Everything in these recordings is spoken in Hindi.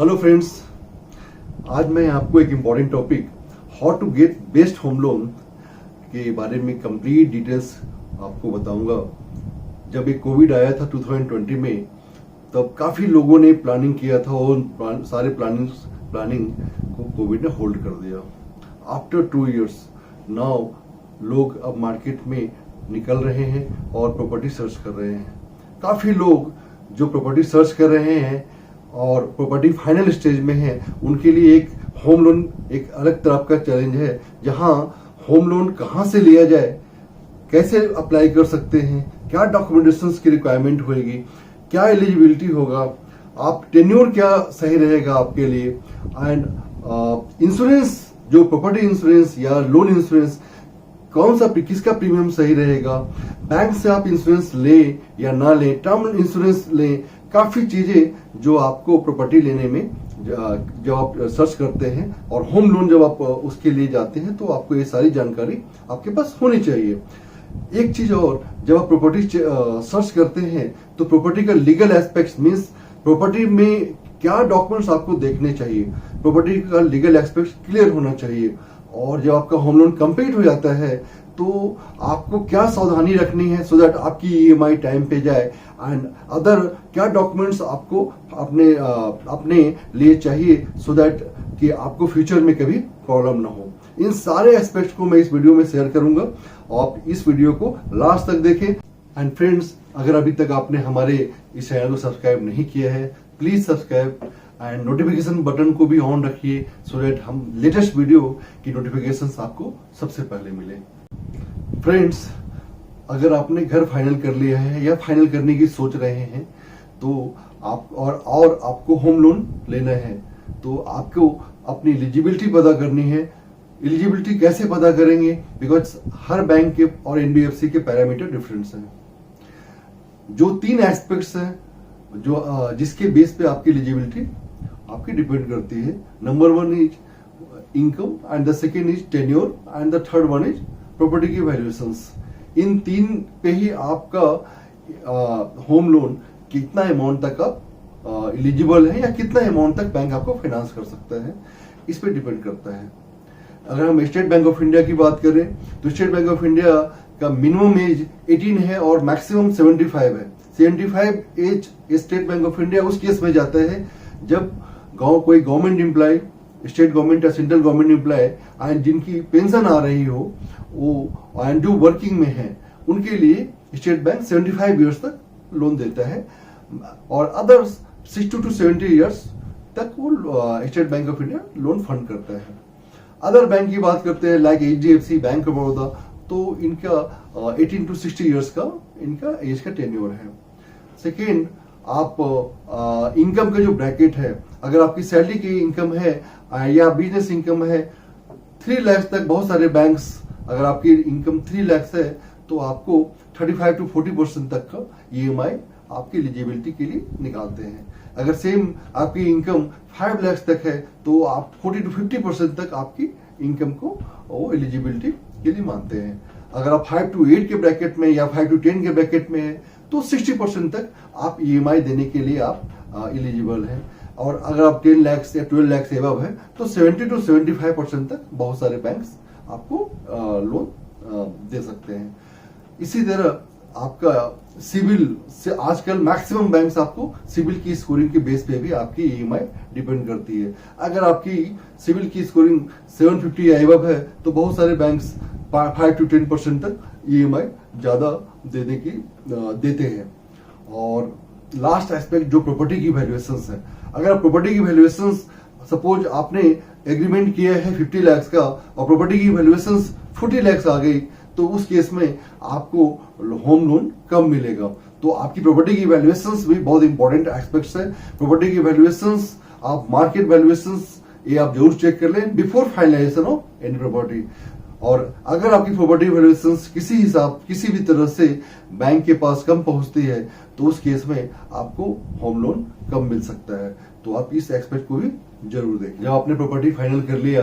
हेलो फ्रेंड्स, आज मैं आपको एक important topic how to get best home loan के बारे में कंप्लीट डिटेल्स आपको बताऊंगा। जब ये कोविड आया था 2020 में, तब काफ़ी लोगों ने प्लानिंग किया था और सारे प्लानिंग को कोविड ने होल्ड कर दिया। आफ्टर 2 इयर्स नाउ लोग अब मार्केट में निकल रहे हैं और प्रॉपर्टी सर्च कर रहे हैं। काफ़ी लोग जो प्रॉपर्टी सर्च कर रहे हैं और प्रॉपर्टी फाइनल स्टेज में है, उनके लिए एक होम लोन एक अलग तरह का चैलेंज है, जहां होम लोन कहां से लिया जाए, कैसे अप्लाई कर सकते हैं, क्या डॉक्यूमेंटेशंस की रिक्वायरमेंट होगी, क्या एलिजिबिलिटी होगा, आप टेन्योर क्या सही रहेगा आपके लिए, एंड इंश्योरेंस जो प्रॉपर्टी इंश्योरेंस या लोन इंश्योरेंस कौन सा किसका प्रीमियम सही रहेगा, बैंक से आप इंश्योरेंस लें या ना लें, टर्म इंश्योरेंस लें, काफी चीजें जो आपको प्रॉपर्टी लेने में जब आप सर्च करते हैं और होम लोन जब आप उसके लिए जाते हैं, तो आपको ये सारी जानकारी आपके पास होनी चाहिए। एक चीज और, जब आप प्रॉपर्टी सर्च करते हैं तो प्रॉपर्टी का लीगल एस्पेक्ट मीन्स प्रॉपर्टी में क्या डॉक्यूमेंट्स आपको देखने चाहिए, प्रॉपर्टी का लीगल एस्पेक्ट क्लियर होना चाहिए। और जब आपका होम लोन कंप्लीट हो जाता है तो आपको क्या सावधानी रखनी है सो दैट आपकी ईएमआई टाइम पे जाए, एंड अदर क्या डॉक्यूमेंट्स आपको अपने लिए चाहिए सो दैट कि आपको फ्यूचर में कभी प्रॉब्लम ना हो। इन सारे एस्पेक्ट्स को मैं इस वीडियो में शेयर करूंगा। आप इस वीडियो को लास्ट तक देखें। एंड फ्रेंड्स, अगर अभी तक आपने हमारे इस चैनल को सब्सक्राइब नहीं किया है, please subscribe and notification button को भी ऑन रखिए सो दैट हम लेटेस्ट वीडियो की नोटिफिकेशंस आपको सबसे पहले मिले। फ्रेंड्स, अगर आपने घर फाइनल कर लिया है या फाइनल करने की सोच रहे हैं, तो आप और आपको होम लोन लेना है, तो आपको अपनी एलिजिबिलिटी पता करनी है। एलिजिबिलिटी कैसे पता करेंगे, बिकॉज हर बैंक के और एनबीएफसी के पैरामीटर डिफरेंस हैं। जो 3 एस्पेक्ट्स हैं जो जिसके बेस पे आपकी एलिजिबिलिटी आपकी डिपेंड करती है। Number 1 is income and the second is tenure and the third one is property की वैल्यूएशंस। इन 3 पे ही आपका होम लोन कितना अमाउंट तक आप एलिजिबल है या कितना अमाउंट तक बैंक आपको फाइनेंस कर सकता है, इस पे डिपेंड करता है। अगर हम स्टेट बैंक ऑफ इंडिया की बात करें तो स्टेट बैंक ऑफ इंडिया का मिनिमम एज 18 है और मैक्सिमम 75 है। 75 age State Bank of India उस केस में जाता है जब कोई गवर्नमेंट एम्प्लॉय, स्टेट गवर्नमेंट या सेंट्रल गवर्नमेंट एम्प्लॉय एंड जिनकी पेंशन आ रही हो वो एंड जो वर्किंग में है, उनके लिए स्टेट बैंक 75 इयर्स तक लोन देता है, और अदर्स 60 to 70 इयर्स तक वो state Bank of India loan fund करता है। अदर बैंक की बात करते हैं like HDFC, bank of Baroda, तो इनका 18 to 60 इयर्स का इनका एज का टेन्योर है। सेकेंड, आप इनकम का जो ब्रैकेट है, अगर आपकी सैलरी की इनकम है या बिजनेस इनकम है 3 लाख तक, बहुत सारे बैंक्स अगर आपकी इनकम 3 लाख है तो आपको 35 to 40% तक का ईएमआई आपकी एलिजिबिलिटी के लिए निकालते हैं। अगर सेम आपकी इनकम 5 लाख तक है तो आप 40 to 50% तक आपकी इनकम को वो एलिजिबिलिटी के लिए मानते हैं। अगर आप 5 to 8 के ब्रैकेट में या 5 to 10 के ब्रैकेट में है तो 60% तक आप ईएमआई देने के लिए आप एलिजिबल हैं। और अगर आप 10 लाख या 12 लाख से एबव है तो 70 to 75% तक बहुत सारे बैंक्स आपको लोन दे सकते हैं। इसी तरह आपका सिविल से आजकल मैक्सिमम बैंक्स आपको सिविल की स्कोरिंग के बेस पे भी आपकी ईएमआई डिपेंड करती है। अगर आपकी सिविल की स्कोरिंग 750 या एबव है तो बहुत सारे बैंक्स 5 to 10% तक ईएमआई ज्यादा देते हैं। और लास्ट एस्पेक्ट जो प्रॉपर्टी की वैल्यूएशंस है, अगर प्रॉपर्टी की वैल्यूएशंस सपोज आपने एग्रीमेंट किया है 50 लाख का और प्रॉपर्टी की वैल्यूएशंस 40 लाख आ गई, तो उस केस में आपको होम लोन कम मिलेगा। तो आपकी प्रॉपर्टी की वैल्यूएशंस भी बहुत इंपॉर्टेंट एस्पेक्ट्स है। प्रॉपर्टी की वैल्यूएशंस, आप मार्केट वैल्यूएशंस ये आप जरूर चेक कर लें before finalisation of any property. और अगर आपकी प्रॉपर्टी वैल्यूएशंस किसी भी तरह से बैंक के पास कम पहुंचती है तो उस केस में आपको होम लोन कम मिल सकता है। तो आप इस एस्पेक्ट को भी जरूर देखें। जब आपने प्रॉपर्टी फाइनल कर लिया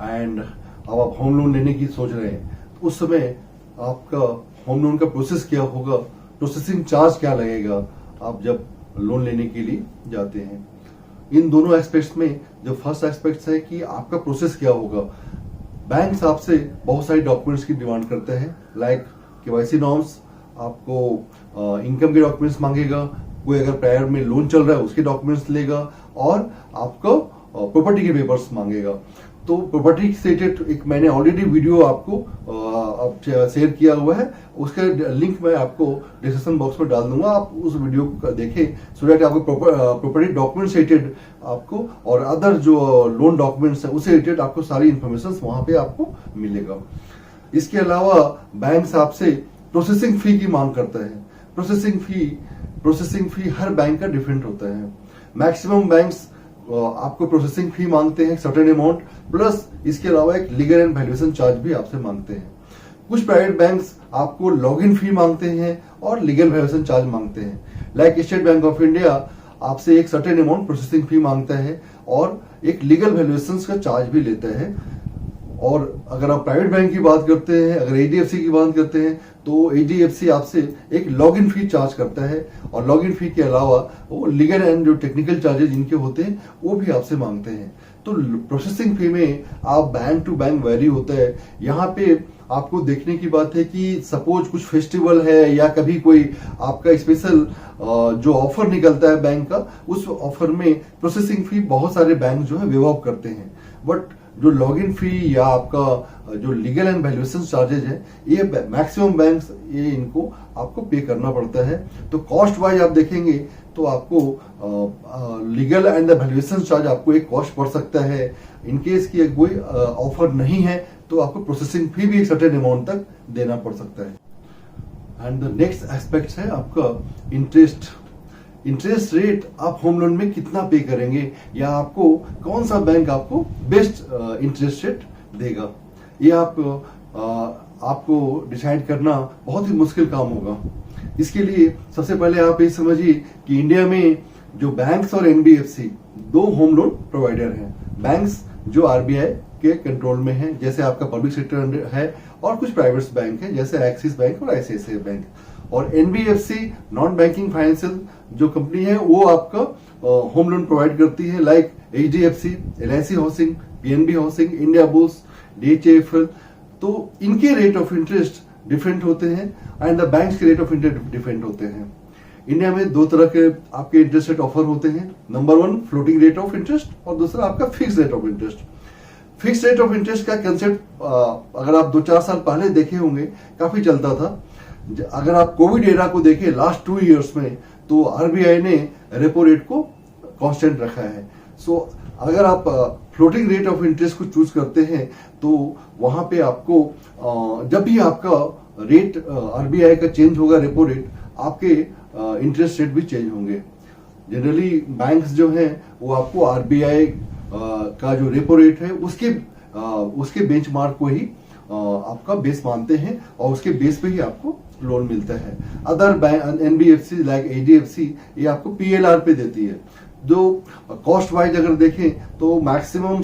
एंड अब आप होम लोन लेने की सोच रहे हैं, तो उस समय आपका होम लोन का प्रोसेस क्या होगा, प्रोसेसिंग चार्ज क्या लगेगा आप जब लोन लेने के लिए जाते हैं। इन दोनों एस्पेक्ट्स में जो फर्स्ट एस्पेक्ट है कि आपका प्रोसेस क्या होगा। बैंक आपसे बहुत सारी डॉक्यूमेंट्स की डिमांड करते हैं, लाइक केवाईसी नॉर्म्स, आपको इनकम के डॉक्यूमेंट्स मांगेगा, कोई अगर प्रायर में लोन चल रहा है उसके डॉक्यूमेंट्स लेगा, और आपको प्रॉपर्टी के पेपर्स मांगेगा। तो प्रॉपर्टी से रिलेटेड एक मैंने ऑलरेडी वीडियो आपको शेयर किया हुआ है, उसके लिंक मैं आपको डिस्क्रिप्शन बॉक्स में डाल दूंगा, आप उस वीडियो को देखें सो दैट आपको प्रॉपर्टी डॉक्यूमेंट से रिलेटेड आपको और अदर जो लोन डॉक्यूमेंट्स है उससे रिलेटेड आपको सारी इंफॉर्मेशन वहां पे आपको मिलेगा। इसके अलावा बैंक आपसे प्रोसेसिंग फी की मांग करता है। प्रोसेसिंग फी हर बैंक का डिफरेंट होता है। मैक्सिमम बैंक्स आपको प्रोसेसिंग फी मांगते हैं सर्टेन अमाउंट, प्लस इसके अलावा एक लीगल एंड वैल्यूएशन चार्ज भी आपसे मांगते हैं। कुछ प्राइवेट बैंक्स आपको लॉगिन फी मांगते हैं और लीगल वैल्यूएशन चार्ज मांगते हैं। Like state Bank of India आपसे एक सर्टेन अमाउंट प्रोसेसिंग फी मांगता है और एक लीगल वैल्यूएशन का चार्ज भी लेता है। और अगर आप प्राइवेट बैंक की बात करते हैं, अगर एचडीएफसी की बात करते हैं, तो एचडीएफसी आपसे एक लॉगिन फी चार्ज करता है और लॉगिन फी के अलावा वो लीगल एंड जो टेक्निकल चार्जेस जिनके होते हैं वो भी आपसे मांगते हैं। तो प्रोसेसिंग फी में आप बैंक टू बैंक वेरी होता है। यहाँ पे आपको देखने की बात है कि सपोज कुछ फेस्टिवल है या कभी कोई आपका स्पेशल जो ऑफर निकलता है बैंक का, उस ऑफर में प्रोसेसिंग फी बहुत सारे बैंक जो है वेव ऑफ करते हैं। बट जो लॉगिन फी या आपका जो लीगल एंड वैल्यूएशन चार्जेज है ये मैक्सिमम बैंक्स ये इनको आपको पे करना पड़ता है। तो कॉस्ट वाइज आप देखेंगे तो आपको लीगल एंड वैल्यूएशन चार्ज आपको एक कॉस्ट पड़ सकता है। इनकेस की कोई ऑफर नहीं है तो आपको प्रोसेसिंग फी भी एक सर्टेन अमाउंट तक देना पड़ सकता है। एंड द नेक्स्ट एस्पेक्ट है आपका इंटरेस्ट रेट। आप होम लोन में कितना पे करेंगे या आपको कौन सा बैंक आपको बेस्ट इंटरेस्ट रेट देगा, ये आपको डिसाइड करना बहुत ही मुश्किल काम होगा। इसके लिए सबसे पहले आप ये समझिए कि इंडिया में जो बैंक्स और एनबीएफसी दो होम लोन प्रोवाइडर हैं। बैंक्स जो आरबीआई के कंट्रोल में है, जैसे आपका पब्लिक सेक्टर है, और कुछ प्राइवेट बैंक है जैसे एक्सिस बैंक और आईसीआईसीआई बैंक। और एनबीएफसी नॉन बैंकिंग फाइनेंशियल जो कंपनी है वो आपका होम लोन प्रोवाइड करती है, like HDFC, LIC housing, PNB housing, India bulls, DHFL. तो इनके रेट ऑफ इंटरेस्ट डिफरेंट होते हैं एंड द बैंक्स के रेट ऑफ इंटरेस्ट डिफरेंट होते हैं। इंडिया में दो तरह के आपके इंटरेस्ट रेट ऑफर होते हैं। Number one floating rate of interest और दूसरा आपका fix rate of interest. Fix rate of interest का कंसेप्ट अगर आप 2-4 साल पहले देखे होंगे काफी चलता था। अगर आप कोविड एरा को देखें लास्ट 2 इयर्स में, तो आरबीआई ने रेपो रेट को कांस्टेंट रखा है। सो अगर आप फ्लोटिंग रेट ऑफ इंटरेस्ट को चूज करते हैं तो वहां पे आपको जब भी आपका रेट आरबीआई का चेंज होगा रेपो रेट, आपके इंटरेस्ट रेट भी चेंज होंगे। जनरली बैंक्स जो हैं वो आपको आरबीआई का जो रेपो रेट है उसके बेंचमार्क को ही आपका बेस मानते हैं और उसके बेस पे ही आपको लोन मिलता है। Other bank NBFC like HDFC ये आपको पीएलआर पे देती है। जो कॉस्ट वाइज अगर देखें तो मैक्सिमम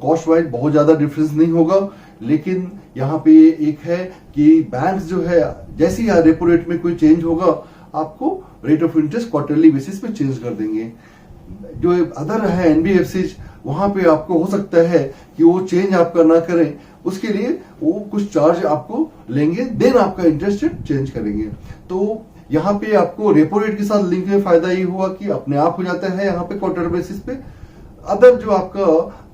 कॉस्ट वाइज बहुत ज्यादा डिफरेंस नहीं होगा, लेकिन यहाँ पे एक है कि बैंक्स जो है जैसे ही रेपो रेट में कोई चेंज होगा आपको rate of interest quarterly basis पे चेंज कर देंगे। जो अदर है एनबीएफसी वहां पे आपको हो सकता है कि वो चेंज आपका ना करें, उसके लिए वो कुछ चार्ज आपको लेंगे, देन आपका इंटरेस्ट रेट चेंज करेंगे। तो यहाँ पे आपको रेपो रेट के साथ लिंक में फायदा ये हुआ कि अपने आप हो जाता है यहाँ पे क्वार्टर बेसिस पे। अदर जो आपका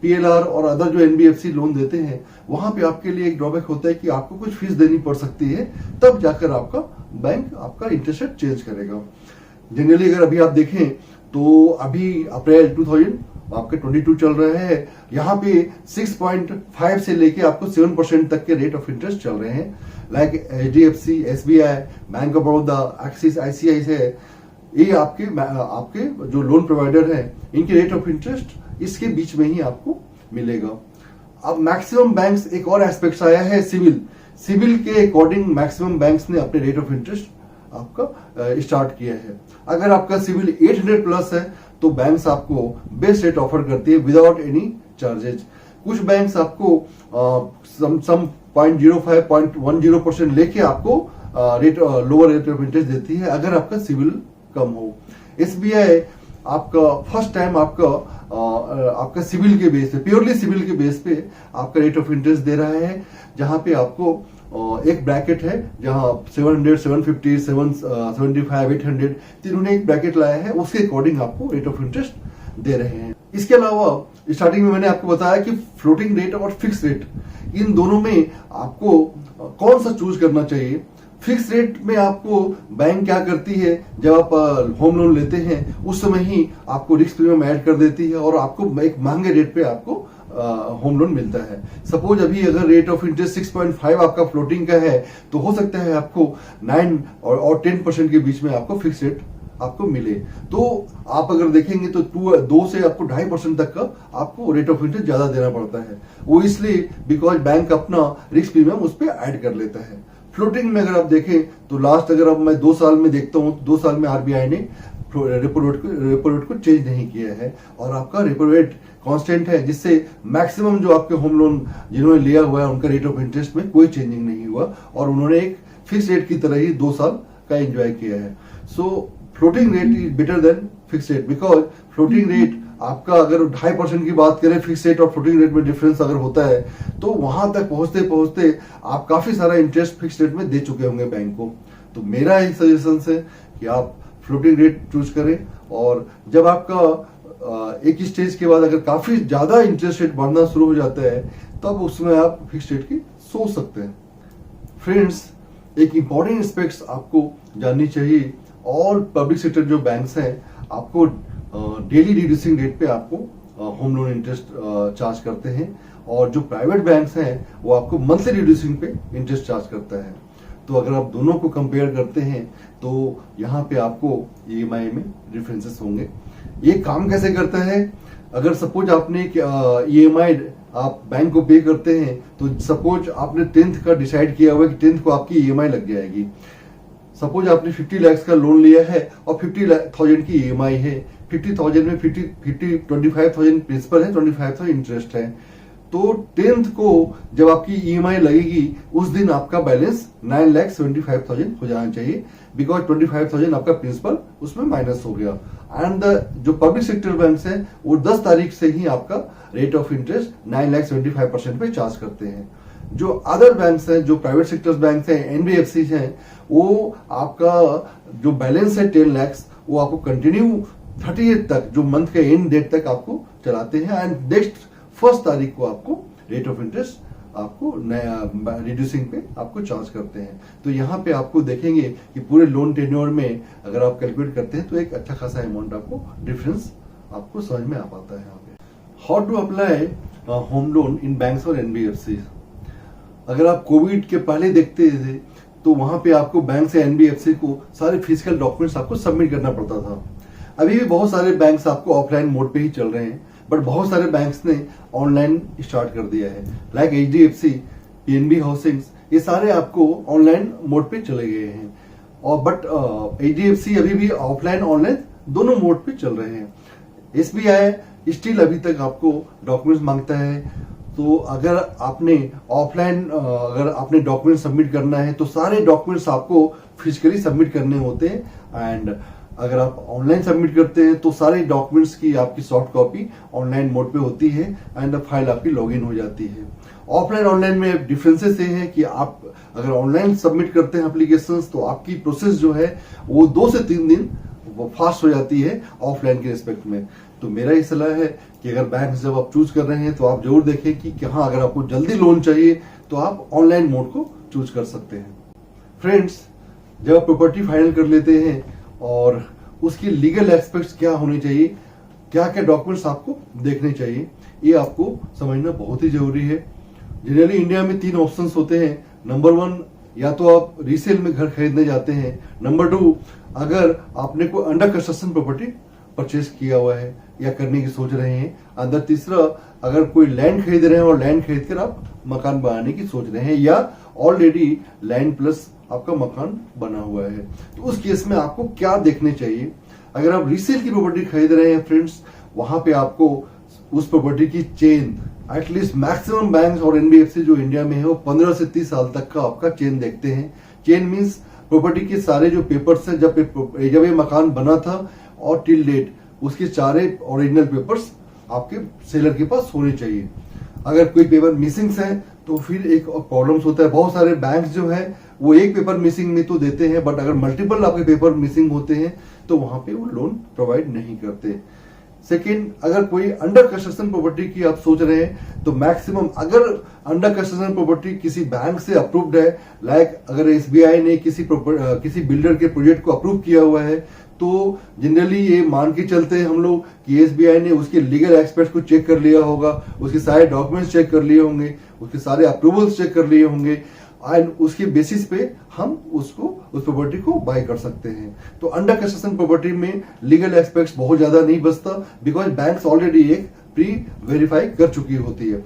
पीएलआर और अदर जो एनबीएफसी लोन देते हैं वहां पे आपके लिए एक ड्रॉबैक होता है कि आपको कुछ फीस देनी पड़ सकती है, तब जाकर आपका बैंक आपका इंटरेस्ट रेट चेंज करेगा। जनरली अगर अभी आप देखें तो अभी अप्रैल 2000 आपके 22 चल रहे हैं, यहाँ पे 6.5 से लेके आपको 7% तक के रेट ऑफ इंटरेस्ट चल रहे हैं। Like HDFC, SBI, bank of Baroda, axis, ICICI, ये आपके जो लोन प्रोवाइडर हैं इनके रेट ऑफ इंटरेस्ट इसके बीच में ही आपको मिलेगा। अब मैक्सिमम बैंक्स एक और एस्पेक्ट आया है सिविल के अकॉर्डिंग मैक्सिमम बैंक्स ने अपने रेट ऑफ इंटरेस्ट आपका स्टार्ट किया है। अगर आपका सिविल 800 प्लस है तो बैंक्स आपको बेस्ट रेट ऑफर करती है विदाउट एनी चार्जेज। कुछ बैंक्स आपको सम 0.05-0.10% लेके आपको लोअर रेट ऑफ इंटरेस्ट देती है अगर आपका सिविल कम हो। एसबीआई आपका फर्स्ट टाइम आपका सिविल के बेस पे, प्योरली सिविल के बेस पे आपका रेट ऑफ इंटरेस्ट दे रहा है, जहां पे आपको एक ब्रैकेट है जहां 700, 750, 775, 800 तीनों ने एक ब्रैकेट लाया है, उसके अकॉर्डिंग आपको रेट ऑफ इंटरेस्ट दे रहे हैं। इसके अलावा स्टार्टिंग में मैंने आपको बताया कि फ्लोटिंग रेट और फिक्स रेट, इन दोनों में आपको कौन सा चूज करना चाहिए। फिक्स रेट में आपको बैंक क्या करती है, जब आप होम लोन लेते हैं उस समय ही आपको रिस्क प्रीमियम ऐड कर देती है और आपको एक महंगे रेट पे आपको होम लोन मिलता है। सपोज अभी अगर रेट ऑफ इंटरेस्ट 6.5 आपका फ्लोटिंग का है, तो हो सकता है आपको 9 और 10% के बीच में आपको फिक्स रेट आपको मिले। तो आप अगर देखेंगे तो 2 से आपको 2.5% तक का आपको रेट ऑफ इंटरेस्ट ज्यादा देना पड़ता है। वो इसलिए बिकॉज बैंक अपना रिस्क प्रीमियम उस पर ऐड कर लेता है। फ्लोटिंग में अगर आप देखें तो लास्ट अगर अब मैं 2 साल में देखता हूं, 2 साल में आरबीआई ने रेपो रेट को चेंज नहीं किया है और आपका रेपो रेट कांस्टेंट है, जिससे मैक्सिमम जो आपके होम लोन जिन्होंने लिया हुआ है उनका रेट ऑफ इंटरेस्ट में कोई चेंजिंग नहीं हुआ और उन्होंने एक फिक्स रेट की तरह ही 2 साल का एंजॉय किया है। So floating rate is better than fix rate, because floating rate आपका अगर 2.5% की बात करें, फिक्स रेट और फ्लोटिंग रेट में डिफरेंस अगर होता है तो वहां तक पहुंचते पहुंचते आप काफी सारा इंटरेस्ट फिक्स रेट में दे चुके होंगे बैंक को। तो मेरा एक सजेशन है कि आप फ्लोटिंग रेट चूज करें, और जब आपका एक स्टेज के बाद अगर काफी ज्यादा इंटरेस्ट रेट बढ़ना शुरू हो जाता है तब उसमें आप फिक्स रेट की सोच सकते हैं। फ्रेंड्स, एक इंपॉर्टेंट एस्पेक्ट्स आपको जाननी चाहिए, और पब्लिक सेक्टर जो बैंक्स हैं आपको डेली रिड्यूसिंग रेट पे आपको होम लोन इंटरेस्ट चार्ज करते हैं, और जो प्राइवेट बैंक्स हैं वो आपको मंथली रिड्यूसिंग पे इंटरेस्ट चार्ज करता है। तो अगर आप दोनों को कंपेयर करते हैं तो यहाँ पे आपको ईएमआई में डिफरेंसेस होंगे। ये काम कैसे करता है, अगर सपोज आपने ईएमआई आप बैंक को पे करते हैं, तो सपोज आपने 10th का डिसाइड किया हुआ है कि 10th को आपकी ईएमआई लग जाएगी। सपोज आपने 50 लाख का लोन लिया है और 50,000 की ईएमआई है। 50,000 में 25,000 प्रिंसिपल है, 25,000 इंटरेस्ट है। तो 10th को जब आपकी ईएमआई लगेगी उस दिन आपका बैलेंस 9,75,000 हो जाना चाहिए, बिकॉज 25,000 आपका प्रिंसिपल उसमें माइनस हो गया। एंड जो पब्लिक सेक्टर बैंक है वो 10 तारीख से ही आपका रेट ऑफ इंटरेस्ट 9,75% पे चार्ज करते हैं। जो अदर बैंक्स हैं, जो प्राइवेट सेक्टर बैंक्स हैं, एनबीएफसी हैं, वो आपका जो बैलेंस है 10 लाख वो आपको कंटिन्यू 30th तक, जो मंथ के एंड डेट तक आपको चलाते हैं, एंड नेक्स्ट 1 तारीख को आपको रेट ऑफ इंटरेस्ट आपको नया रिड्यूसिंग पे आपको चार्ज करते हैं। तो यहाँ पे आपको देखेंगे कि पूरे लोन टेन्योर में अगर आप कैलकुलेट करते हैं तो एक अच्छा खासा अमाउंट आपको डिफरेंस आपको समझ में आ पाता है। यहाँ पे how to apply home loan in banks और एनबीएफसी। अगर आप कोविड के पहले देखते थे तो वहां पे आपको बैंक से एनबीएफसी को सारे फिजिकल डॉक्यूमेंट्स आपको सबमिट करना पड़ता था। अभी भी बहुत सारे बैंक्स आपको ऑफलाइन मोड पे ही चल रहे हैं, बट बहुत सारे बैंक्स ने ऑनलाइन स्टार्ट कर दिया है, लाइक एचडीएफसी, पीएनबी हाउसिंग्स, ये सारे आपको ऑनलाइन मोड पे चले गए हैं। और बट एचडीएफसी अभी भी ऑफलाइन ऑनलाइन दोनों मोड पे चल रहे हैं। एसबीआई स्टिल अभी तक आपको डॉक्यूमेंट्स मांगता है। तो अगर आपने ऑफलाइन अगर आपने डॉक्यूमेंट सबमिट करना है तो सारे डॉक्यूमेंट्स आपको फिजिकली सबमिट करने होते हैं, एंड अगर आप ऑनलाइन सबमिट करते हैं तो सारे डॉक्यूमेंट्स की आपकी सॉफ्ट कॉपी ऑनलाइन मोड पे होती है एंड फाइल आपकी लॉगिन हो जाती है। ऑफलाइन ऑनलाइन में डिफरेंसेस ये है कि आप अगर ऑनलाइन सबमिट करते हैं एप्लीकेशंस तो आपकी प्रोसेस जो है वो 2 से 3 दिन वो फास्ट हो जाती है ऑफलाइन के रिस्पेक्ट में। तो मेरा ये सलाह है कि अगर बैंक जब आप चूज कर रहे हैं तो आप जरूर देखें कि कहाँ अगर आपको जल्दी लोन चाहिए तो आप ऑनलाइन मोड को चूज कर सकते हैं। फ्रेंड्स, जब आप प्रॉपर्टी फाइनल कर लेते हैं और उसकी लीगल एस्पेक्ट्स क्या होने चाहिए, क्या क्या डॉक्यूमेंट्स आपको देखने चाहिए, ये आपको समझना बहुत ही जरूरी है। जनरली इंडिया में 3 ऑप्शंस होते हैं। नंबर 1, या तो आप रीसेल में घर खरीदने जाते हैं। नंबर 2, अगर आपने कोई अंडर कंस्ट्रक्शन प्रॉपर्टी परचेज किया हुआ है या करने की सोच रहे हैं। अंदर तीसरा, अगर कोई लैंड खरीद रहे हैं और लैंड खरीद कर आप मकान बनाने की सोच रहे हैं, या ऑलरेडी लैंड प्लस आपका मकान बना हुआ है। तो उस केस में आपको क्या देखने चाहिए। अगर आप रीसेल की प्रॉपर्टी खरीद रहे हैं फ्रेंड्स, वहां पे आपको उस प्रॉपर्टी की चेन, एटलीस्ट मैक्सिमम बैंक्स और एनबीएफसी जो इंडिया में है वो 15 से 30 साल तक का आपका चेन देखते हैं। चेन मीन्स प्रॉपर्टी के सारे जो पेपर्स हैं, जब ये मकान बना था और टिल डेट उसके सारे ओरिजिनल पेपर्स आपके सेलर के पास होने चाहिए। अगर कोई पेपर मिसिंग है तो फिर एक प्रॉब्लम्स होता है। बहुत सारे बैंक्स जो है वो एक पेपर मिसिंग में तो देते हैं, बट अगर मल्टीपल आपके पेपर मिसिंग होते हैं तो वहां पे वो लोन प्रोवाइड नहीं करते। सेकेंड, अगर कोई अंडर कंस्ट्रक्शन प्रॉपर्टी की आप सोच रहे हैं तो मैक्सिमम अगर अंडर कंस्ट्रक्शन प्रॉपर्टी किसी बैंक से अप्रूव्ड है, लाइक अगर एसबीआई ने किसी बिल्डर के प्रोजेक्ट को अप्रूव किया हुआ है तो जनरली ये मान के चलते हैं हम लोग कि एसबीआई ने उसके लीगल एक्सपर्ट्स को चेक कर लिया होगा, उसके सारे डॉक्यूमेंट्स चेक कर लिए होंगे, उसके सारे अप्रूवल्स चेक कर लिए होंगे, एंड उसके बेसिस पे हम उस प्रॉपर्टी को बाय कर सकते हैं। तो अंडर कंस्ट्रक्शन प्रॉपर्टी में लीगल एस्पेक्ट्स बहुत ज्यादा नहीं बचता, बिकॉज बैंक्स ऑलरेडी एक प्री वेरीफाई कर चुकी होती है।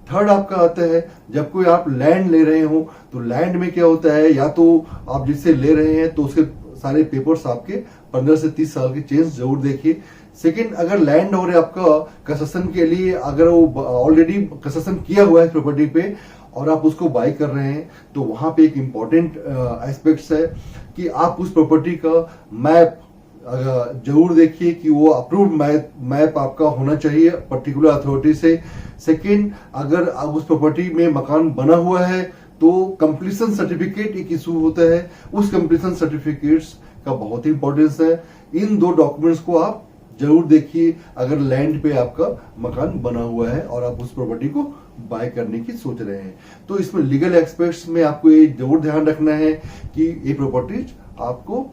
थर्ड आपका आता है, जब कोई आप लैंड ले रहे हो तो लैंड में क्या होता है, या तो आप जिससे ले रहे हैं तो उसके सारे पेपर्स आपके 15 से 30 साल के चेंज जरूर देखिए। सेकेंड, अगर लैंड और आपका कंस्ट्रक्शन के लिए अगर वो ऑलरेडी कंस्ट्रक्शन किया हुआ है प्रॉपर्टी पे और आप उसको बाय कर रहे हैं तो वहां पे एक इंपॉर्टेंट एस्पेक्ट्स है कि आप उस प्रॉपर्टी का मैप जरूर देखिए कि वो अप्रूव्ड मैप आपका होना चाहिए पर्टिकुलर अथॉरिटी से। सेकेंड, अगर आप उस प्रॉपर्टी में मकान बना हुआ है तो कंप्लीशन सर्टिफिकेट एक इशू होता है, उस कंप्लीशन सर्टिफिकेट्स का बहुत ही इंपॉर्टेंस है। इन दो डॉक्यूमेंट्स को आप जरूर देखिए अगर लैंड पे आपका मकान बना हुआ है और आप उस प्रॉपर्टी को बाय करने की सोच रहे हैं। तो इसमें लीगल एस्पेक्ट्स में आपको ये जरूर ध्यान रखना है कि ये प्रॉपर्टीज आपको,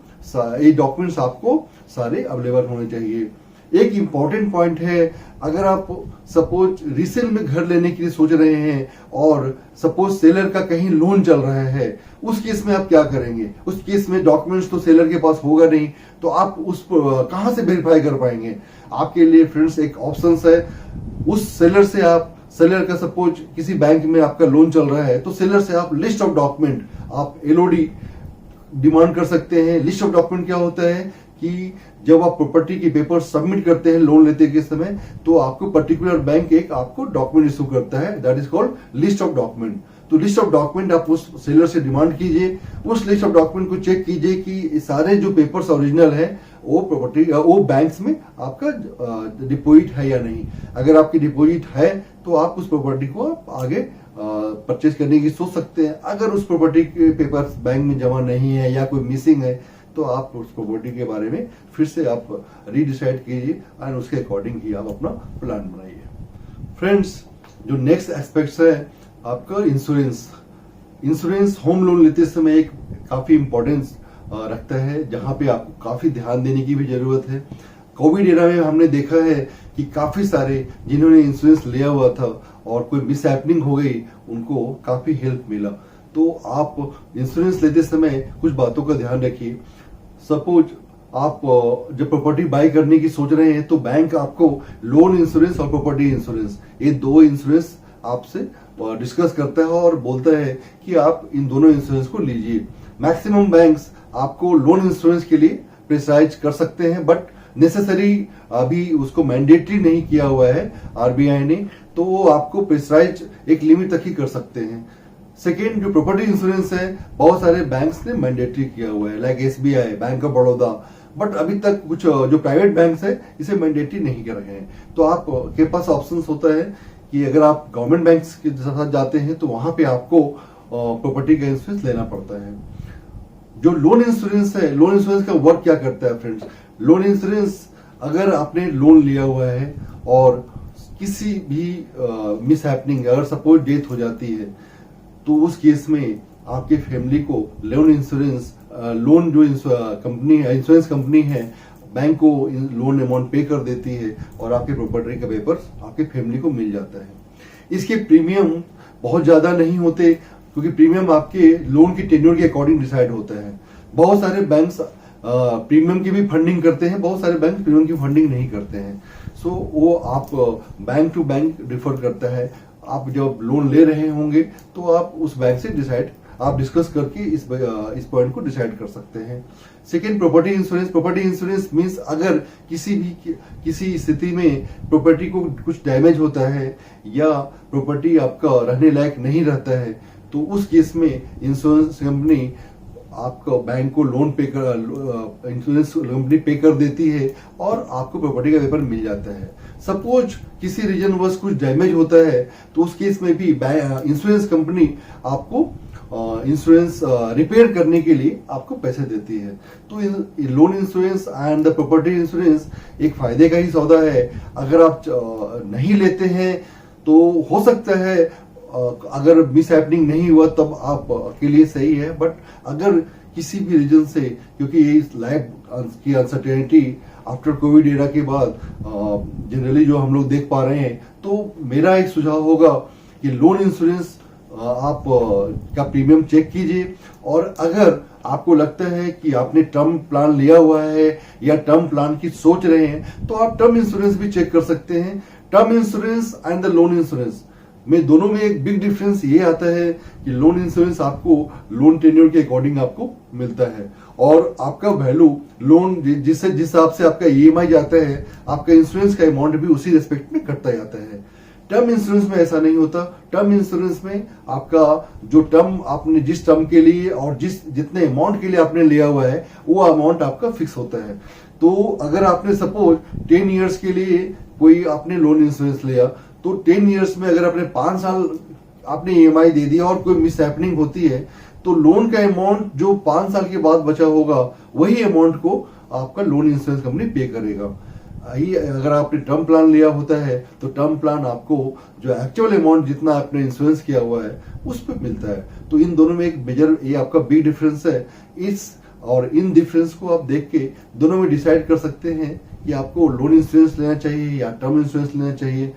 ये डॉक्यूमेंट्स आपको सारे अवेलेबल होने चाहिए। एक इंपॉर्टेंट पॉइंट है, अगर आप सपोज रीसेल में घर लेने के लिए सोच रहे हैं और सपोज सेलर का कहीं लोन चल रहा है, उस केस में आप क्या करेंगे? उस केस में डॉक्यूमेंट्स तो सेलर के पास होगा नहीं, तो आप उस कहां से वेरीफाई कर पाएंगे? आपके लिए फ्रेंड्स एक ऑप्शन है, उस सेलर का सपोज किसी बैंक में आपका लोन चल रहा है तो सेलर से आप लिस्ट ऑफ डॉक्यूमेंट, आप एलओडी डिमांड कर सकते हैं। लिस्ट ऑफ डॉक्यूमेंट क्या होता है कि जब आप प्रॉपर्टी के पेपर सबमिट करते हैं लोन लेते के समय तो आपको पर्टिकुलर बैंक एक आपको डॉक्यूमेंट इशू करता है, that is called list of document. तो लिस्ट ऑफ डॉक्यूमेंट आप उस सेलर से डिमांड कीजिए, उस लिस्ट ऑफ डॉक्यूमेंट को चेक कीजिए कि सारे जो पेपर्स ओरिजिनल है वो बैंक्स में आपका डिपॉजिट है या नहीं। अगर आपकी डिपॉजिट है तो आप उस प्रॉपर्टी को आप आगे परचेज करने की सोच सकते हैं। अगर उस प्रॉपर्टी के पेपर्स बैंक में जमा नहीं है या कोई मिसिंग है तो आप उस प्रॉपर्टी के बारे में फिर से आप रीडिसाइड कीजिए और उसके अकॉर्डिंग ही आप अपना प्लान बनाइए। फ्रेंड्स, जो नेक्स्ट एस्पेक्ट है आपका इंश्योरेंस होम लोन लेते समय एक काफी इंपॉर्टेंस रखता है, जहां पे आपको काफी ध्यान देने की भी जरूरत है। कोविड एरा में हमने देखा है कि काफी सारे जिन्होंने इंश्योरेंस लिया हुआ था और कोई मिसहैपनिंग हो गई, उनको काफी हेल्प मिला। तो आप इंश्योरेंस लेते समय कुछ बातों का ध्यान रखिए। सपोज आप जब प्रॉपर्टी बाय करने की सोच रहे हैं तो बैंक आपको लोन इंश्योरेंस और प्रॉपर्टी इंश्योरेंस, ये दो इंश्योरेंस आपसे डिस्कस करता है और बोलता है कि आप इन दोनों इंश्योरेंस को लीजिए। मैक्सिमम बैंक्स आपको लोन इंश्योरेंस के लिए प्रेसाइज कर सकते हैं, बट नेसेसरी अभी उसको मैंडेटरी नहीं किया हुआ है आरबीआई ने, तो वो आपको प्रेसाइज एक लिमिट तक ही कर सकते हैं। सेकेंड, जो प्रॉपर्टी इंश्योरेंस है बहुत सारे बैंक्स ने मैंडेटरी किया हुआ है, like SBI, bank of Baroda, but अभी तक कुछ जो प्राइवेट बैंक्स है इसे मैंडेटरी नहीं कर रहे हैं। तो आप के पास ऑप्शन होता है कि अगर आप गवर्नमेंट बैंक्स के साथ जाते हैं तो वहां पे आपको प्रॉपर्टी का इंश्योरेंस लेना पड़ता है। जो लोन इंश्योरेंस है, लोन इंश्योरेंस का वर्क क्या करता है फ्रेंड्स? लोन इंश्योरेंस, अगर आपने लोन लिया हुआ है और किसी भी मिसहैपनिंग, अगर सपोज डेथ हो जाती है तो उस केस में आपके फैमिली को लोन इंश्योरेंस, लोन जो इंश्योरेंस कंपनी है बैंक को लोन अमाउंट पे कर देती है और आपके प्रॉपर्टी का पेपर्स आपके फैमिली को मिल जाता है। इसके प्रीमियम बहुत ज्यादा नहीं होते क्योंकि प्रीमियम आपके लोन की टेन्योर के अकॉर्डिंग डिसाइड होता है। बहुत सारे बैंक्स प्रीमियम की भी फंडिंग करते हैं, बहुत सारे बैंक प्रीमियम की फंडिंग नहीं करते हैं। सो वो आप बैंक टू बैंक डिफर करता है। आप जब लोन ले रहे होंगे तो आप उस बैंक से आप डिस्कस करके इस पॉइंट को डिसाइड कर सकते हैं। Second, property insurance. Property insurance means अगर किसी स्थिति में प्रॉपर्टी को कुछ डैमेज होता है या प्रॉपर्टी आपका रहने लायक नहीं रहता है तो उस केस में इंश्योरेंस कंपनी आपका बैंक को लोन पे कर, इंश्योरेंस कंपनी पे कर देती है और आपको प्रॉपर्टी का पेपर मिल जाता है। सपोज किसी रीजन वश कुछ डैमेज होता है तो उस केस में भी इंश्योरेंस कंपनी आपको इंश्योरेंस रिपेयर करने के लिए आपको पैसे देती है। तो loan insurance and the property insurance एक फायदे का ही सौदा है। अगर आप नहीं लेते हैं तो हो सकता है अगर मिस हैपनिंग नहीं हुआ तब आप के लिए सही है, बट अगर किसी भी रीजन से, क्योंकि ये लाइफ की अनसर्टेनिटी आफ्टर कोविड एरा के बाद जनरली जो हम लोग देख पा रहे हैं, तो मेरा एक सुझाव होगा कि लोन इंश्योरेंस आप का प्रीमियम चेक कीजिए, और अगर आपको लगता है कि आपने टर्म प्लान लिया हुआ है या टर्म प्लान की सोच रहे हैं तो आप टर्म इंश्योरेंस भी चेक कर सकते हैं। Term insurance and the loan insurance में दोनों में एक बिग डिफरेंस ये आता है कि लोन इंश्योरेंस आपको लोन टेन्योर के अकॉर्डिंग आपको मिलता है और आपका वैल्यू लोन जिस हिसाब से आपका ईएमआई जाता है, आपका इंश्योरेंस का अमाउंट भी उसी रेस्पेक्ट में कटता जाता है। टर्म इंश्योरेंस में ऐसा नहीं होता। टर्म इंश्योरेंस में आपका जो टर्म आपने जिस टर्म के लिए और जितने अमाउंट के लिए आपने लिया हुआ है वो अमाउंट आपका फिक्स होता है। तो अगर आपने सपोज 10 इयर्स के लिए कोई आपने लोन इंश्योरेंस लिया तो 10 इयर्स में अगर आपने 5 साल आपने ईएमआई दे दिया और कोई मिस हैपनिंग होती है तो लोन का अमाउंट जो 5 साल के बाद बचा होगा वही अमाउंट को आपका लोन इंश्योरेंस कंपनी पे करेगा। अगर आपने टर्म प्लान लिया होता है तो टर्म प्लान आपको जो एक्चुअल अमाउंट जितना आपने इंश्योरेंस किया हुआ है उस पर मिलता है। तो इन दोनों में एक मेजर ये आपका बिग डिफरेंस है। इस और इन डिफरेंस को आप देख के दोनों में डिसाइड कर सकते हैं कि आपको लोन इंश्योरेंस लेना चाहिए या टर्म इंश्योरेंस लेना चाहिए।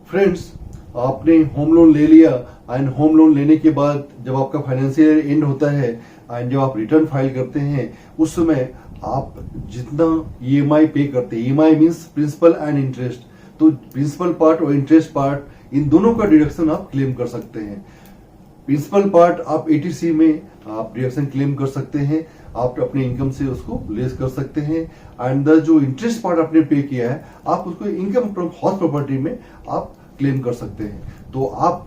फ्रेंड्स, आपने होम लोन ले लिया एंड होम लोन लेने के बाद जब आपका फाइनेंशियल एंड होता है एंड जब आप रिटर्न फाइल करते हैं उस समय आप जितना ईएमआई पे करते हैं, EMI means principal and interest, तो प्रिंसिपल पार्ट और इंटरेस्ट पार्ट इन दोनों का डिडक्शन आप क्लेम कर सकते हैं। प्रिंसिपल पार्ट आप एटीसी में आप डिडक्शन क्लेम कर सकते हैं, आप अपने इनकम से उसको लेस कर सकते हैं एंड द जो इंटरेस्ट पार्ट आपने पे किया है आप उसको इनकम फ्रॉम हाउस प्रॉपर्टी में आप क्लेम कर सकते हैं। तो आप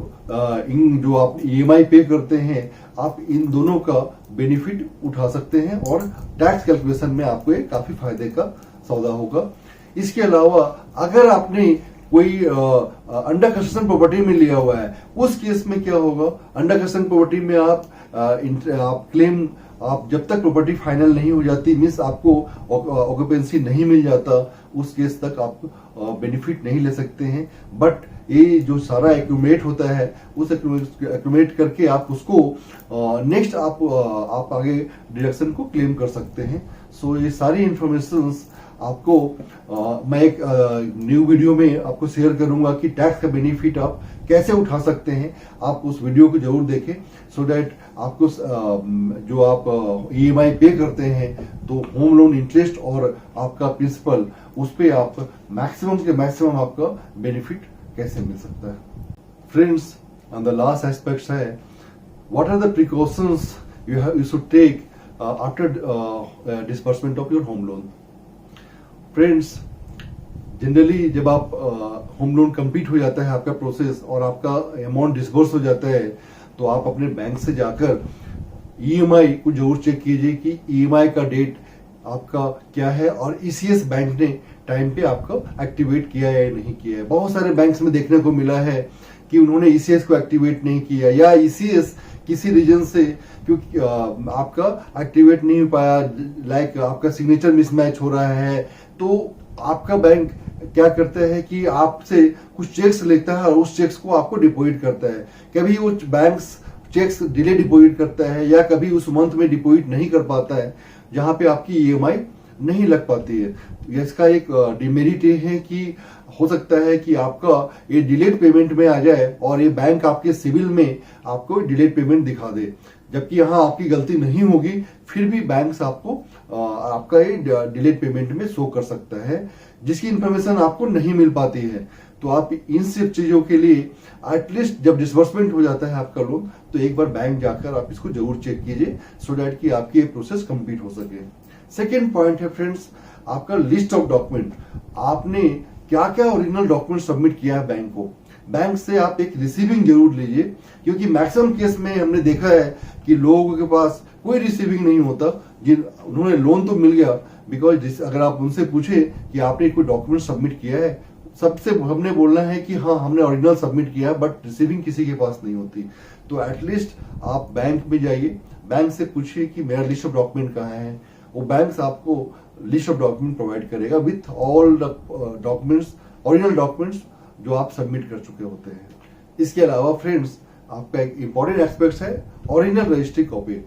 इन जो आप ईएमआई पे करते हैं आप इन दोनों का बेनिफिट उठा सकते हैं और टैक्स कैलकुलेशन में आपको एक काफी फायदे का सौदा होगा। इसके अलावा अगर आपने कोई अंडर कंस्ट्रक्शन प्रॉपर्टी में लिया हुआ है उस केस में क्या होगा, अंडर कंस्ट्रक्शन प्रॉपर्टी में आप क्लेम आप जब तक प्रॉपर्टी फाइनल नहीं हो जाती मीन्स आपको ऑक्यूपेंसी नहीं मिल जाता उस केस तक आप बेनिफिट नहीं ले सकते हैं। बट ये जो सारा एक्यूमुलेट होता है उस एक्यूमुलेट करके आप उसको नेक्स्ट आप आगे डिडक्शन को क्लेम कर सकते हैं। सो ये सारी इंफॉर्मेशन आपको मैं एक न्यू वीडियो में आपको शेयर करूंगा कि टैक्स का बेनिफिट आप कैसे उठा सकते हैं। आप उस वीडियो को जरूर देखें सो दैट आपको जो आप ईएमआई पे करते हैं तो होम लोन इंटरेस्ट और आपका प्रिंसिपल उस पे आप मैक्सिमम के मैक्सिमम आपका बेनिफिट कैसे मिल सकता है। Friends, on the last aspects है what are the precautions you should take after disbursement of your home loan. Friends, generally जब आप होम लोन कंप्लीट हो जाता है आपका प्रोसेस और आपका अमाउंट डिस्बर्स हो जाता है तो आप अपने बैंक से जाकर ईएमआई को जरूर चेक कीजिए कि ईएमआई का डेट आपका क्या है और ईसीएस बैंक ने टाइम पे आपका एक्टिवेट किया है या नहीं किया है। बहुत सारे बैंक्स में देखने को मिला है कि उन्होंने ईसीएस को एक्टिवेट नहीं किया या ईसीएस किसी रीजन से क्योंकि आपका एक्टिवेट नहीं हो पाया, लाइक आपका सिग्नेचर मिसमैच हो रहा है, तो आपका बैंक क्या करता है कि आपसे कुछ चेक्स लेता है और उस चेक्स को आपको डिपॉजिट करता है। कभी वो बैंक्स चेक्स डिले डिपॉजिट करता है या कभी उस मंथ में डिपॉजिट नहीं कर पाता है जहां पे आपकी ईएमआई नहीं लग पाती है। इसका एक डिमेरिट ये है कि हो सकता है कि आपका ये डिलेड पेमेंट में आ जाए और ये बैंक आपके सिविल में आपको डिलेड पेमेंट दिखा दे, जबकि यहाँ आपकी गलती नहीं होगी फिर भी बैंक्स आपको आपका ये डिलेड पेमेंट में शो कर सकता है जिसकी इंफॉर्मेशन आपको नहीं मिल पाती है। तो आप इन सब चीजों के लिए एटलीस्ट जब डिसबर्समेंट हो जाता है आपका लोन तो एक बार बैंक जाकर आप इसको जरूर चेक कीजिए सो दैट कि आपकी ये प्रोसेस कंप्लीट हो सके। सेकेंड पॉइंट है फ्रेंड्स आपका लिस्ट ऑफ डॉक्यूमेंट। आपने क्या क्या ओरिजिनल डॉक्यूमेंट सबमिट किया है बैंक को। बैंक से आप एक रिसीविंग जरूर लीजिए क्योंकि मैक्सिमम केस में हमने देखा है कि लोगों के पास कोई रिसीविंग नहीं होता। जिन उन्होंने लोन तो मिल गया, बिकॉज अगर आप उनसे पूछे कि आपने कोई डॉक्यूमेंट सबमिट किया है, सबसे हमने बोलना है कि हाँ हमने ओरिजिनल सबमिट किया है, बट रिसीविंग किसी के पास नहीं होती। तो एटलीस्ट आप बैंक में जाइए, बैंक से पूछिए कि मेरा लिस्ट ऑफ डॉक्यूमेंट कहाँ है। वो बैंक आपको लिस्ट ऑफ डॉक्यूमेंट प्रोवाइड करेगा with all the documents, original documents जो आप सबमिट कर चुके होते हैं। इसके अलावा फ्रेंड्स, आपका एक इंपॉर्टेंट एस्पेक्ट है ओरिजिनल रजिस्ट्री कॉपी।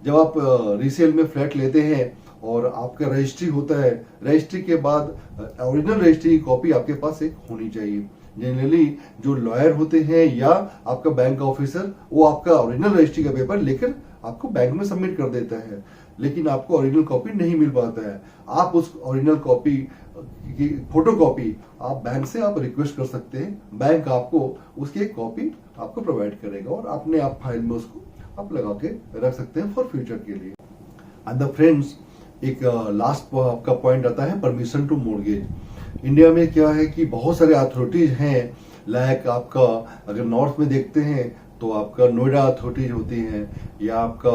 जब आप रीसेल में फ्लैट लेते हैं और आपका रजिस्ट्री होता है, रजिस्ट्री के बाद ओरिजिनल रजिस्ट्री की कॉपी आपके पास एक होनी चाहिए। जनरली जो लॉयर होते हैं या आपका बैंक ऑफिसर, वो आपका ओरिजिनल रजिस्ट्री का पेपर लेकर आपको बैंक में सबमिट कर देता है, लेकिन आपको ओरिजिनल कॉपी नहीं मिल पाता है। आप उस ओरिजिनल कॉपी की फोटो कॉपी आप बैंक से आप रिक्वेस्ट कर सकते हैं, बैंक आपको उसकी एक कॉपी आपको प्रोवाइड करेगा और अपने आप फाइल में उसको आप लगा के रख सकते हैं फॉर फ्यूचर के लिए। एंड द फ्रेंड्स, एक लास्ट आपका पॉइंट आता है परमिशन टू मॉर्गेज। इंडिया में क्या है कि बहुत सारे अथॉरिटीज हैं, लाइक आपका अगर नॉर्थ में देखते हैं तो आपका नोएडा अथॉरिटीज होती है, या आपका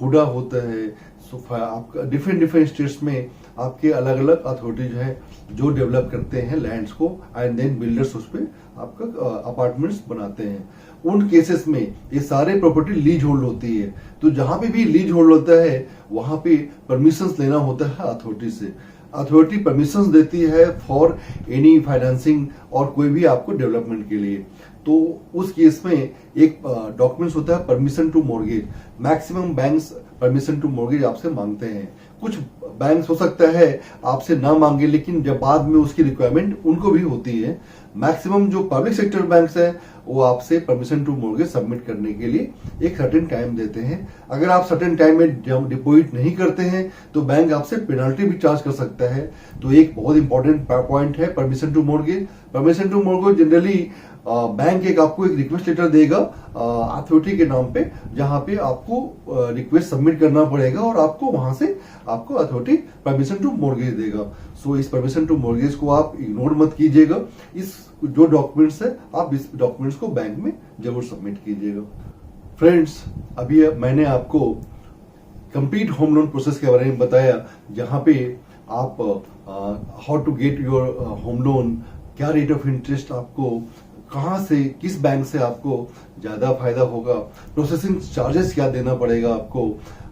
हुडा होता है। आपका डिफरेंट स्टेट्स में आपके अलग अलग अथॉरिटीज हैं जो डेवलप करते हैं लैंड्स को, एंड देन बिल्डर्स उस पर आपका अपार्टमेंट्स बनाते हैं। उन केसेस में ये सारे प्रॉपर्टी लीज होल्ड होती है, तो जहां पे भी लीज होल्ड होता है वहां पे परमिशंस लेना होता है अथॉरिटी से। अथॉरिटी परमिशंस देती है फॉर एनी फाइनेंसिंग और कोई भी आपको डेवलपमेंट के लिए। तो उस केस में एक डॉक्यूमेंट्स होता है permission to mortgage. Maximum banks permission to mortgage आपसे मांगते हैं। कुछ बैंक्स हो सकता है आपसे ना मांगे, लेकिन जब बाद में उसकी रिक्वायरमेंट उनको भी होती है। मैक्सिमम जो पब्लिक सेक्टर बैंक्स हैं वो आपसे परमिशन टू मॉर्गेज सबमिट करने के लिए एक सर्टेन टाइम देते हैं। अगर आप सर्टेन टाइम में डिपॉजिट नहीं करते हैं तो बैंक आपसे पेनल्टी भी चार्ज कर सकता है। तो एक बहुत इंपॉर्टेंट पॉइंट है permission to mortgage. Permission to mortgage generally bank आपको एक रिक्वेस्ट लेटर देगा अथॉरिटी के नाम पे, जहां पे आपको रिक्वेस्ट सबमिट करना पड़ेगा और आपको वहां से आपको अथॉरिटी परमिशन टू मॉर्गेज देगा। सो इस परमिशन टू मॉर्गेज को आप इग्नोर मत कीजिएगा। इस जो डॉक्यूमेंट्स है आप इस डॉक्यूमेंट्स को बैंक में जरूर सबमिट कीजिएगा। फ्रेंड्स, अभी मैंने आपको कंप्लीट होम लोन प्रोसेस के बारे में बताया, जहां पे आप how to get your home loan, क्या रेट ऑफ इंटरेस्ट आपको कहां से, किस बैंक से आपको ज्यादा फायदा होगा, प्रोसेसिंग चार्जेस क्या देना पड़ेगा आपको,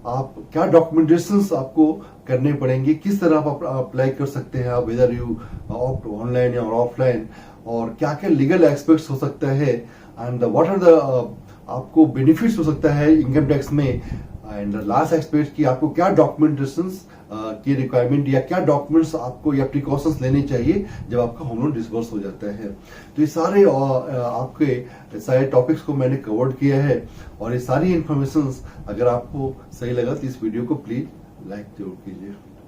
आप क्या डॉक्यूमेंटेशंस आपको करने पड़ेंगे, किस तरह आप अप्लाई कर सकते हैं, आप वेदर यू ऑप्ट ऑनलाइन या ऑफलाइन, और क्या क्या लीगल एस्पेक्ट्स हो सकता है, एंड व्हाट आर द आपको बेनिफिट्स हो सकता है इनकम टैक्स में, एंड लास्ट एक्सपेक्ट कि आपको क्या डॉक्यूमेंटेशंस की रिक्वायरमेंट या क्या डॉक्यूमेंट्स आपको या प्रिकॉशंस लेने चाहिए जब आपका होम लोन डिसबर्स हो जाता है। तो ये सारे आपके सारे टॉपिक्स को मैंने कवर्ड किया है, और ये सारी इंफॉर्मेशंस अगर आपको सही लगा तो इस वीडियो को प्लीज लाइक जरूर कीजिए।